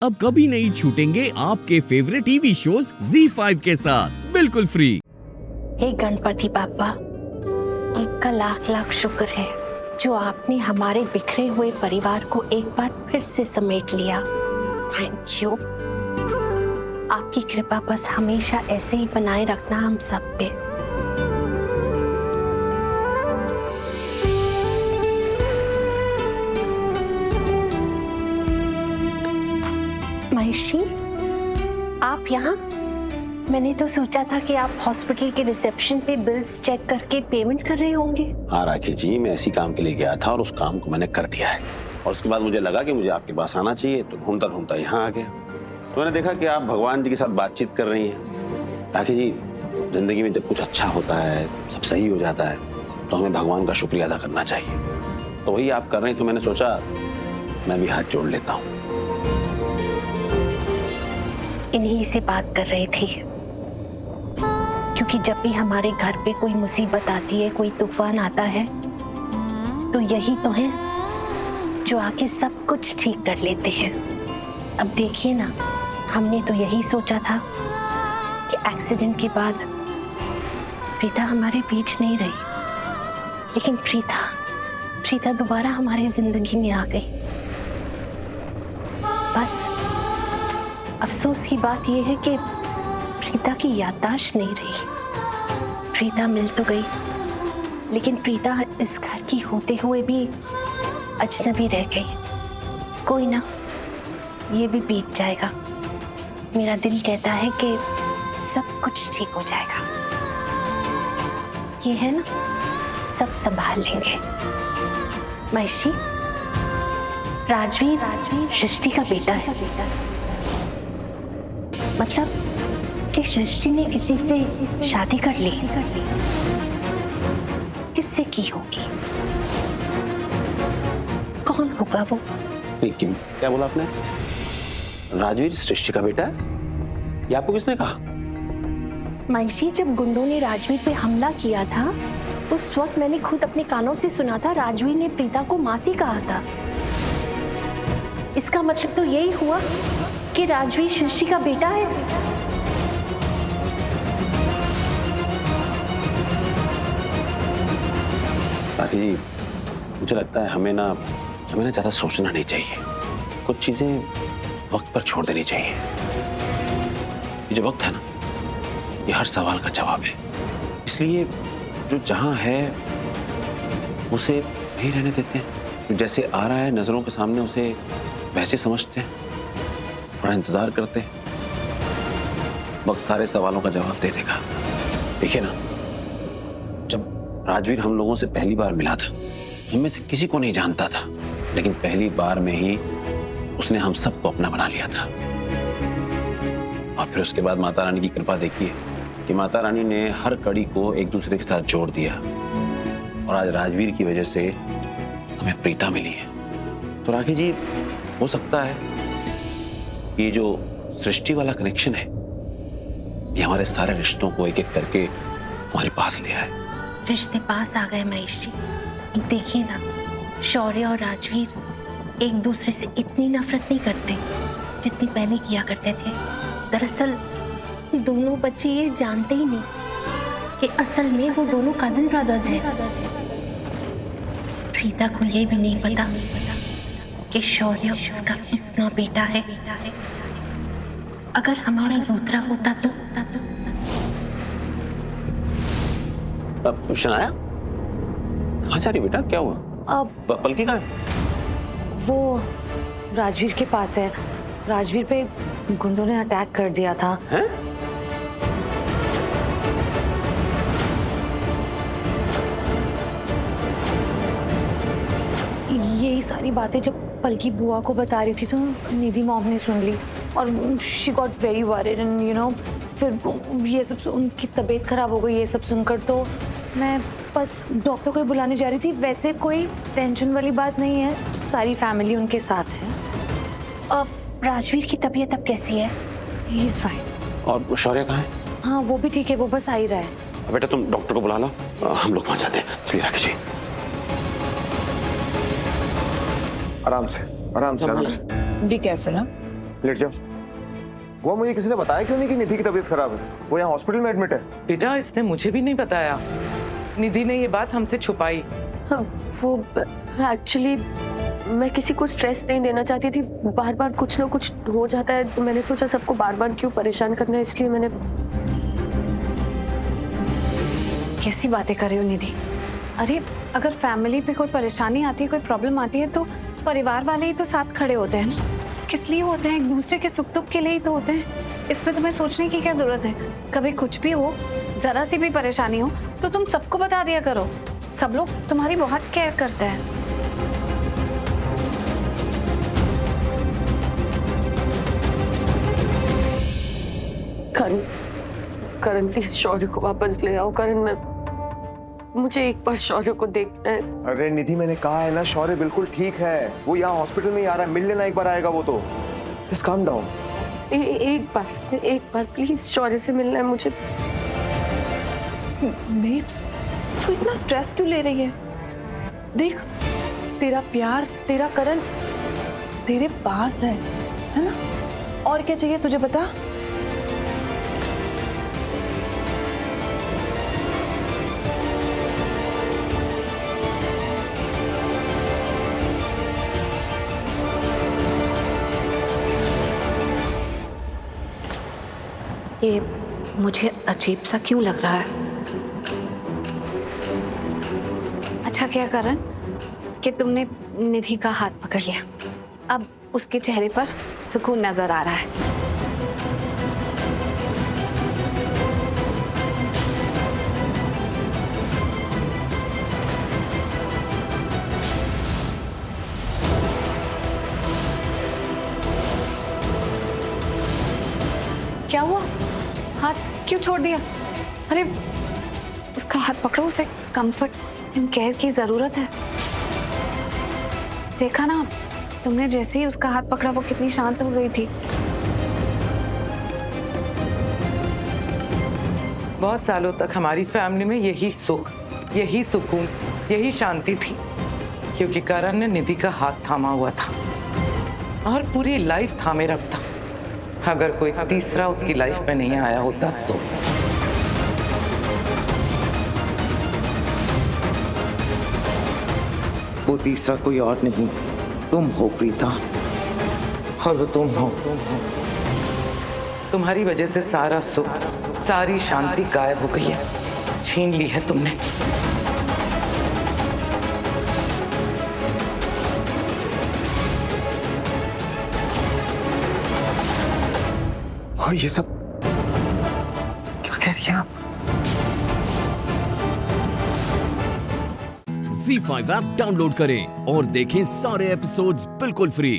अब कभी नहीं छूटेंगे आपके फेवरेट टीवी शोज ZEE5 के साथ बिल्कुल फ्री। हे गणपति बाप्पा, आपका लाख लाख शुक्र है जो आपने हमारे बिखरे हुए परिवार को एक बार फिर से समेट लिया। Thank you. आपकी कृपा बस हमेशा ऐसे ही बनाए रखना हम सब पे। महेशी, आप यहाँ? मैंने तो सोचा था कि आप हॉस्पिटल के रिसेप्शन पे बिल्स चेक करके पेमेंट कर रहे होंगे। हाँ राखी जी, मैं ऐसी काम के लिए गया था और उस काम को मैंने कर दिया है। और उसके बाद मुझे लगा कि मुझे आपके पास आना चाहिए, तो घूमता घूमता यहाँ आ गया। तो मैंने देखा कि आप भगवान जी के साथ बातचीत कर रही हैं। राखी जी, जिंदगी में जब कुछ अच्छा होता है, सब सही हो जाता है, तो हमें भगवान का शुक्रिया अदा करना चाहिए। तो वही आप कर रहे हैं, तो मैंने सोचा मैं भी हाथ जोड़ लेता हूँ। इन्हीं से बात कर रही थी, क्योंकि जब भी हमारे घर पे कोई मुसीबत आती है, कोई तूफान आता है, तो यही तो है जो आके सब कुछ ठीक कर लेते हैं। अब देखिए ना, हमने तो यही सोचा था कि एक्सीडेंट के बाद प्रीता हमारे बीच नहीं रही, लेकिन प्रीता दोबारा हमारी जिंदगी में आ गई। बस अफसोस की बात यह है कि प्रीता की याददाश्त नहीं रही। प्रीता मिल तो गई, लेकिन प्रीता इस घर की होते हुए भी अजनबी रह गई। कोई ना, ये भी बीत जाएगा। मेरा दिल कहता है कि सब कुछ ठीक हो जाएगा। ये है ना, सब संभाल लेंगे। महेशी, राजवीर सृष्टि का बेटा है। मतलब कि सृष्टि ने किसी से शादी कर ली। किससे की होगी? कौन होगा वो? क्या बोला आपने? राजवीर सृष्टि का बेटा है? ये आपको किसने कहा? महेशी, जब गुंडों ने राजवीर पे हमला किया था, उस वक्त मैंने खुद अपने कानों से सुना था राजवीर ने प्रीता को मासी कहा था। इसका मतलब तो यही हुआ कि राजवीर सृष्टि का बेटा है। राखी जी, मुझे लगता है हमें ना ज्यादा सोचना नहीं चाहिए। कुछ चीजें वक्त पर छोड़ देनी चाहिए। ये जो वक्त है ना, ये हर सवाल का जवाब है। इसलिए जो जहां है उसे वहीं रहने देते हैं। जैसे आ रहा है नजरों के सामने, उसे वैसे समझते हैं, थोड़ा इंतजार करते हैं। वक्त सारे सवालों का जवाब दे देगा। देखिए ना, जब राजवीर हम लोगों से पहली बार मिला था, हम में से किसी को नहीं जानता था, लेकिन पहली बार में ही उसने हम सबको अपना बना लिया था। और फिर उसके बाद माता रानी की कृपा देखिए कि माता रानी ने हर कड़ी को एक दूसरे के साथ जोड़ दिया, और आज राजवीर की वजह से हमें प्रीता मिली है। तो राखी जी, हो सकता है ये जो सृष्टि वाला कनेक्शन है, ये हमारे सारे रिश्तों को एक एक करके हमारे पास ले आए। रिश्ते पास आ गए महेशी। अब देखिए ना, शौर्य और राजवीर एक दूसरे से इतनी नफरत नहीं करते जितनी पहले किया करते थे। दरअसल दोनों बच्चे ये जानते ही नहीं कि असल में वो दोनों कजिन ब्रदर्स हैं। प्रीता को ये भी नहीं पता कि शौर्य उसका इतना बेटा है। अगर हमारा रुद्रा होता तो अब शनाया, कहाँ जा रही बेटा? क्या हुआ? अब पलकी कहाँ है? वो राजवीर के पास है। राजवीर पे गुंडों ने अटैक कर दिया था। हैं? यही सारी बातें जब पलकी बुआ को बता रही थी तो निधि मॉम ने सुन ली, और she got very worried and you know, फिर ये सब उनकी तबीयत खराब हो गई। ये सब सुनकर तो मैं बस डॉक्टर को ही बुलाने जा रही थी। वैसे कोई टेंशन वाली बात नहीं है, सारी फैमिली उनके साथ है। अब राजवीर की तबीयत अब कैसी है? He is fine. और शौर्य कहाँ है? हाँ, वो भी ठीक है, वो बस आ ही रहा है। बेटा तुम डॉक्टर को बुला लो, हम लोग वहां जाते हैं। चलिए राखी जी। आराम से आराम से। Be careful. हाँ, लेट जाओ। वो मुझे किसी ने बताया क्यों नहीं कि निधि की तबीयत खराब है? वो यहाँ हॉस्पिटल में एडमिट है। बेटा इसने मुझे भी नहीं बताया। निधि ने ये बात हमसे छुपाई। हाँ, वो एक्चुअली मैं किसी को स्ट्रेस नहीं देना चाहती थी। बार बार कुछ ना कुछ हो जाता है तो मैंने सोचा सबको बार बार क्यों परेशान करना है, इसलिए मैंने। कैसी बातें कर रहे हो निधि? अरे अगर फैमिली पे कोई परेशानी आती है, कोई प्रॉब्लम आती है तो परिवार वाले ही तो साथ खड़े होते हैं ना। किस लिए होते हैं? एक दूसरे के सुख दुख के लिए ही तो होते हैं। इसमें तुम्हें सोचने की क्या जरूरत है? कभी कुछ भी हो, जरा सी भी परेशानी हो तो तुम सबको बता दिया करो। सब लोग तुम्हारी बहुत केयर करते हैं। करण प्लीज शौर्य को वापस ले आओ। करण, मुझे एक बार शौर्य को देखना है। अरे निधि, मैंने कहा है ना, शौर्य बिल्कुल ठीक है। वो यहाँ हॉस्पिटल में ही आ रहा है, मिल लेना एक बार आएगा वो तो। Just calm down. एक बार प्लीज शौर्य से मिलना है मुझे। बेब्स, तू इतना स्ट्रेस क्यों ले रही है? देख, तेरा प्यार, तेरा करण तेरे पास है ना? और क्या चाहिए तुझे, बता। ये मुझे अजीब सा क्यों लग रहा है? अच्छा क्या करण कि तुमने निधि का हाथ पकड़ लिया। अब उसके चेहरे पर सुकून नजर आ रहा है। क्या हुआ? हाथ क्यों छोड़ दिया? अरे उसका हाथ पकड़ो, उसे कंफर्ट एंड केयर की जरूरत है। देखा ना तुमने, जैसे ही उसका हाथ पकड़ा वो कितनी शांत हो गई थी। बहुत सालों तक हमारी फैमिली में यही सुख, यही सुकून, यही शांति थी, क्योंकि करण ने निधि का हाथ थामा हुआ था और पूरी लाइफ थामे रखता। अगर कोई तीसरा उसकी लाइफ में नहीं आया होता तो। वो तीसरा कोई और नहीं, तुम हो प्रीता। और वो तुम हो। तुम्हारी वजह से सारा सुख, सारी शांति गायब हो गई है, छीन ली है तुमने। हाँ, ये सब क्या कह रही हैं आप? Z5 ऐप डाउनलोड करें और देखें सारे एपिसोड्स बिल्कुल फ्री।